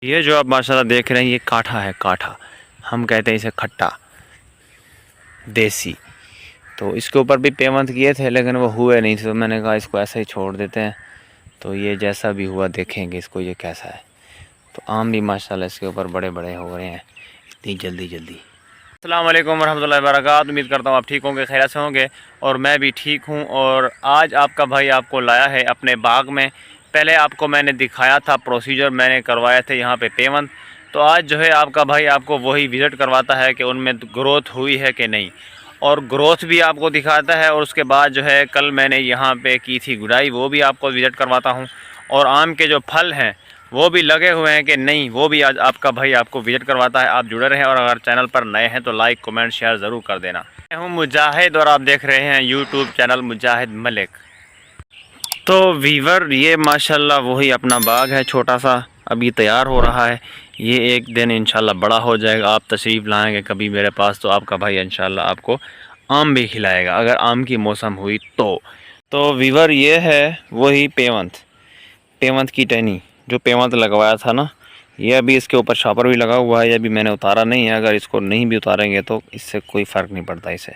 ये जो आप माशाल्लाह देख रहे हैं, ये काठा है। काठा हम कहते हैं इसे, खट्टा देसी। तो इसके ऊपर भी पेमेंट किए थे लेकिन वो हुए नहीं थे, तो मैंने कहा इसको ऐसे ही छोड़ देते हैं। तो ये जैसा भी हुआ देखेंगे इसको, ये कैसा है। तो आम भी माशाल्लाह इसके ऊपर बड़े बड़े हो रहे हैं इतनी जल्दी जल्दी। अस्सलाम वालेकुम रहमतुल्लाहि व बरकातहू। उम्मीद करता हूँ आप ठीक होंगे, खैरियत से होंगे, और मैं भी ठीक हूँ। और आज आपका भाई आपको लाया है अपने बाग में। पहले आपको मैंने दिखाया था प्रोसीजर, मैंने करवाए थे यहाँ पे पेमेंट। तो आज जो है आपका भाई आपको वही विज़िट करवाता है कि उनमें ग्रोथ हुई है कि नहीं, और ग्रोथ भी आपको दिखाता है। और उसके बाद जो है कल मैंने यहाँ पे की थी गुड़ाई, वो भी आपको विज़िट करवाता हूँ। और आम के जो फल हैं वो भी लगे हुए हैं कि नहीं, वो भी आज आपका भाई आपको विज़िट करवाता है। आप जुड़े रहें, और अगर चैनल पर नए हैं तो लाइक कमेंट शेयर ज़रूर कर देना। मैं हूँ मुजाहिद और आप देख रहे हैं यूट्यूब चैनल मुजाहिद मलिक। तो वीवर ये माशाल्लाह वही अपना बाग है छोटा सा, अभी तैयार हो रहा है। ये एक दिन इंशाल्लाह बड़ा हो जाएगा। आप तशरीफ़ लाएंगे कभी मेरे पास तो आपका भाई इंशाल्लाह आपको आम भी खिलाएगा, अगर आम की मौसम हुई तो वीवर ये है वही पेवंत पेवंत की टहनी, जो पेवंत लगवाया था ना, ये अभी इसके ऊपर शापर भी लगा हुआ है। ये अभी मैंने उतारा नहीं है। अगर इसको नहीं भी उतारेंगे तो इससे कोई फ़र्क नहीं पड़ता इसे,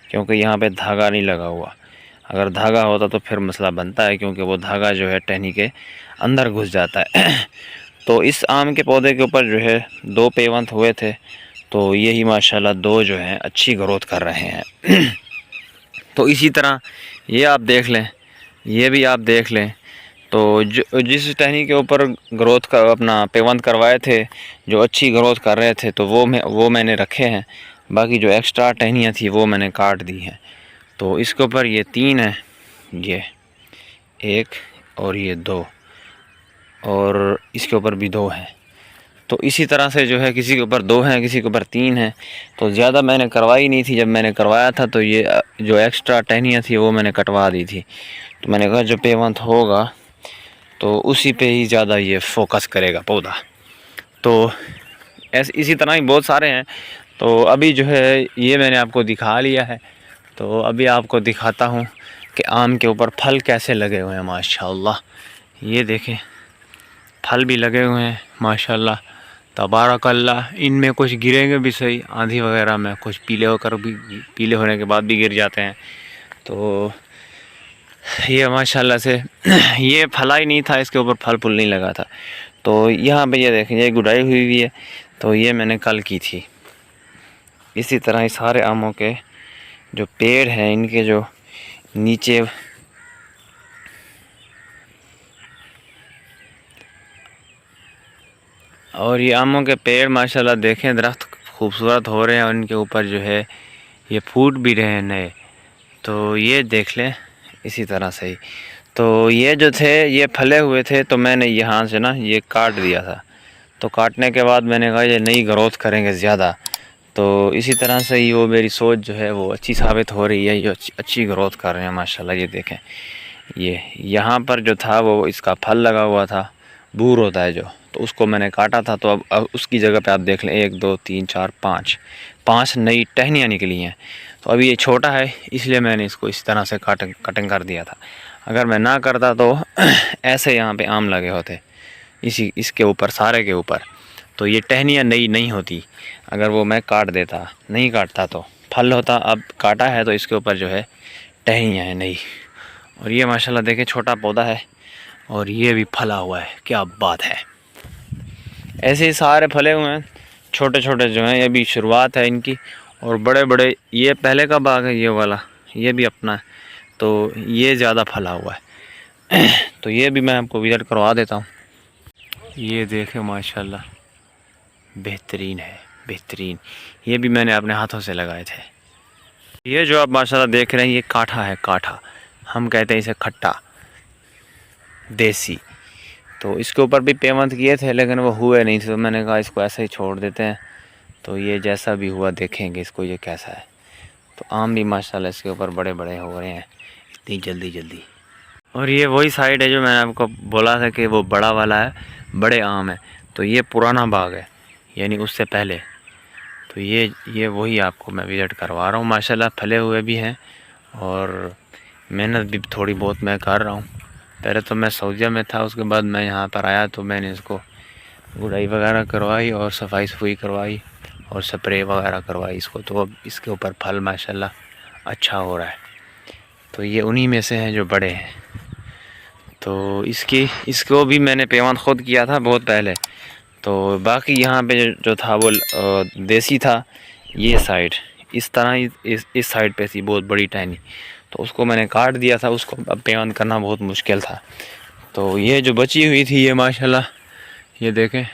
क्योंकि यहाँ पे धागा नहीं लगा हुआ। अगर धागा होता तो फिर मसला बनता है, क्योंकि वो धागा जो है टहनी के अंदर घुस जाता है। तो इस आम के पौधे के ऊपर जो है 2 पेवंत हुए थे, तो यही माशाल्लाह 2 जो हैं अच्छी ग्रोथ कर रहे हैं। तो इसी तरह ये आप देख लें, ये भी आप देख लें। तो जो जिस टहनी के ऊपर ग्रोथ का अपना पेवंत करवाए थे, जो अच्छी ग्रोथ कर रहे थे, तो वो मैंने रखे हैं। बाकी जो एक्स्ट्रा टहनियाँ थी वो मैंने काट दी हैं। तो इसके ऊपर ये 3 हैं, ये 1 और ये 2, और इसके ऊपर भी 2 हैं। तो इसी तरह से जो है किसी के ऊपर 2 हैं, किसी के ऊपर 3 हैं। तो ज़्यादा मैंने करवाई नहीं थी। जब मैंने करवाया था तो ये जो एक्स्ट्रा टहनियाँ थी वो मैंने कटवा दी थी। तो मैंने कहा जो पेवंत होगा तो उसी पे ही ज़्यादा ये फोकस करेगा पौधा। तो ऐसे इसी तरह ही बहुत सारे हैं। तो अभी जो है ये मैंने आपको दिखा लिया है। तो अभी आपको दिखाता हूँ कि आम के ऊपर फल कैसे लगे हुए हैं। माशाल्लाह ये देखें, फल भी लगे हुए हैं माशाल्लाह, तबारकल्लाह। इनमें कुछ गिरेंगे भी सही आंधी वगैरह में, कुछ पीले होने के बाद भी गिर जाते हैं। तो ये माशाल्लाह से ये फला ही नहीं था, इसके ऊपर फल फूल नहीं लगा था। तो यहाँ पे ये देखें, ये गुड़ाई हुई हुई है। तो ये मैंने कल की थी। इसी तरह ही सारे आमों के जो पेड़ हैं, इनके जो नीचे और ये आमों के पेड़ माशाल्लाह देखें, दरख्त खूबसूरत हो रहे हैं, और इनके ऊपर जो है ये फूट भी रहे हैं नए। तो ये देख लें इसी तरह से ही। तो ये जो थे ये फले हुए थे, तो मैंने यहाँ से ना ये काट दिया था। तो काटने के बाद मैंने कहा ये नई ग्रोथ करेंगे ज़्यादा। तो इसी तरह से ही वो मेरी सोच जो है वो अच्छी साबित हो रही है। ये अच्छी ग्रोथ कर रहे हैं माशाल्लाह। ये देखें, ये यहाँ पर जो था वो इसका फल लगा हुआ था, बूर होता है जो, तो उसको मैंने काटा था। तो अब उसकी जगह पे आप देख लें 1 2 3 4 5 नई टहनियाँ निकली हैं। तो अभी ये छोटा है, इसलिए मैंने इसको इस तरह से कटिंग कर दिया था। अगर मैं ना करता तो ऐसे यहाँ पे आम लगे होते इसके ऊपर, सारे के ऊपर। तो ये टहनियाँ नई नहीं होती अगर वो मैं काट देता। नहीं काटता तो फल होता। अब काटा है तो इसके ऊपर जो है टहनियाँ हैं नई। और ये माशाल्लाह देखें छोटा पौधा है, और ये भी फला हुआ है, क्या बात है। ऐसे ही सारे फले हुए हैं, छोटे छोटे जो हैं, ये भी शुरुआत है इनकी। और बड़े बड़े, ये पहले का बाग है ये वाला, ये भी अपना है। तो ये ज़्यादा फला हुआ है। तो ये भी मैं आपको विज़िट करवा देता हूँ। ये देखें माशाल्लाह बेहतरीन है, बेहतरीन। ये भी मैंने अपने हाथों से लगाए थे। ये जो आप माशाल्लाह देख रहे हैं, ये काठा है। काठा हम कहते हैं इसे, खट्टा देसी। तो इसके ऊपर भी पेमेंट किए थे लेकिन वो हुए नहीं थे, तो मैंने कहा इसको ऐसे ही छोड़ देते हैं। तो ये जैसा भी हुआ देखेंगे इसको, ये कैसा है। तो आम भी माशाल्लाह इसके ऊपर बड़े बड़े हो रहे हैं इतनी जल्दी जल्दी। और ये वही साइड है जो मैंने आपको बोला था कि वो बड़ा वाला है, बड़े आम है। तो ये पुराना बाग है, यानी उससे पहले। तो ये वही आपको मैं विज़िट करवा रहा हूँ। माशाल्लाह फले हुए भी हैं, और मेहनत भी थोड़ी बहुत मैं कर रहा हूँ। पहले तो मैं सऊदीया में था, उसके बाद मैं यहाँ पर आया तो मैंने इसको गुड़ाई वगैरह करवाई और सफाई सफाई करवाई और स्प्रे वगैरह करवाई इसको। तो अब इसके ऊपर फल माशाल्लाह अच्छा हो रहा है। तो ये उन्हीं में से हैं जो बड़े हैं। तो इसको भी मैंने पेवंद ख़ुद किया था बहुत पहले। तो बाकी यहाँ पे जो था वो देसी था। ये साइड इस तरह ही इस साइड पे थी बहुत बड़ी टहनी, तो उसको मैंने काट दिया था। उसको अब पेवंद करना बहुत मुश्किल था। तो ये जो बची हुई थी ये माशाल्लाह ये देखें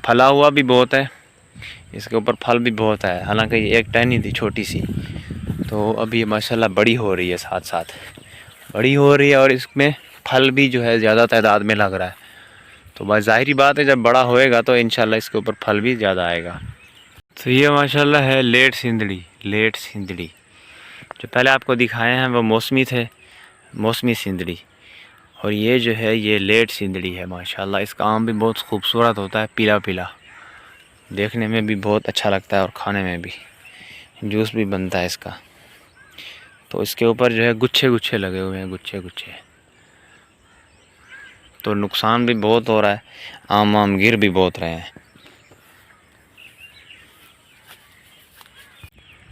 फला हुआ भी बहुत है, इसके ऊपर फल भी बहुत है। हालांकि ये एक टहनी थी छोटी सी, तो अब ये माशाल्लाह बड़ी हो रही है, साथ साथ बड़ी हो रही है और इसमें फल भी जो है ज़्यादा तादाद में लग रहा है। तो बस ज़ाहिरी बात है जब बड़ा होएगा तो इंशाल्लाह इसके ऊपर फल भी ज़्यादा आएगा। तो ये माशाल्लाह है लेट सिंदड़ी। जो पहले आपको दिखाए हैं वो मौसमी थे, मौसमी सिंदड़ी। और ये जो है ये लेट सिंदड़ी है माशाल्लाह। इसका आम भी बहुत खूबसूरत होता है, पीला पीला, देखने में भी बहुत अच्छा लगता है और खाने में भी, जूस भी बनता है इसका। तो इसके ऊपर जो है गुच्छे गुच्छे लगे हुए हैं, गुच्छे गुच्छे। तो नुकसान भी बहुत हो रहा है, आम गिर भी बहुत रहे हैं।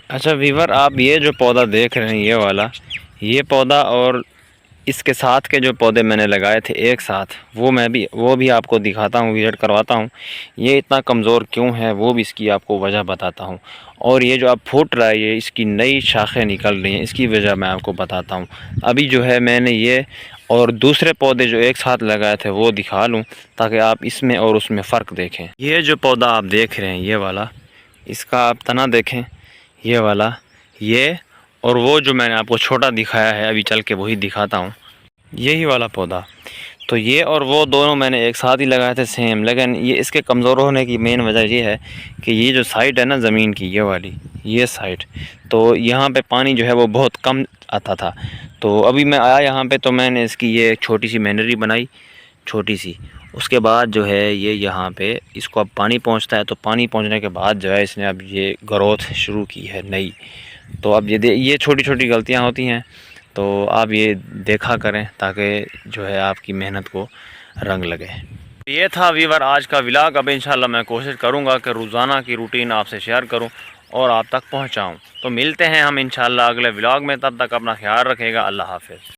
अच्छा वीवर, आप ये जो पौधा देख रहे हैं ये वाला, ये पौधा और इसके साथ के जो पौधे मैंने लगाए थे एक साथ, वो भी आपको दिखाता हूँ, विजिट करवाता हूँ। ये इतना कमज़ोर क्यों है वो भी इसकी आपको वजह बताता हूँ। और ये जो अब फूट रहा है, ये इसकी नई शाखें निकल रही हैं, इसकी वजह मैं आपको बताता हूँ। अभी जो है मैंने ये और दूसरे पौधे जो एक साथ लगाए थे वो दिखा लूँ, ताकि आप इसमें और उसमें फ़र्क देखें। ये जो पौधा आप देख रहे हैं ये वाला, इसका आप तना देखें, ये वाला, ये और वो जो मैंने आपको छोटा दिखाया है, अभी चल के वही दिखाता हूँ, यही वाला पौधा। तो ये और वो दोनों मैंने एक साथ ही लगाए थे सेम, लेकिन ये इसके कमज़ोर होने की मेन वजह ये है कि ये जो साइड है ना ज़मीन की, ये वाली ये साइड, तो यहाँ पे पानी जो है वो बहुत कम आता था। तो अभी मैं आया यहाँ पे तो मैंने इसकी ये छोटी सी मैनरी बनाई, छोटी सी। उसके बाद जो है ये यहाँ पे इसको अब पानी पहुँचता है, तो पानी पहुँचने के बाद जो है इसने अब ये ग्रोथ शुरू की है नई। तो अब ये छोटी छोटी गलतियाँ होती हैं, तो आप ये देखा करें ताकि जो है आपकी मेहनत को रंग लगे। ये था वीवर आज का व्लॉग। अब इंशाल्लाह मैं कोशिश करूँगा कि रोज़ाना की रूटीन आपसे शेयर करूँ और आप तक पहुँचाऊँ। तो मिलते हैं हम इंशाल्लाह अगले व्लॉग में, तब तक अपना ख्याल रखेगा। अल्लाह हाफ़िज़।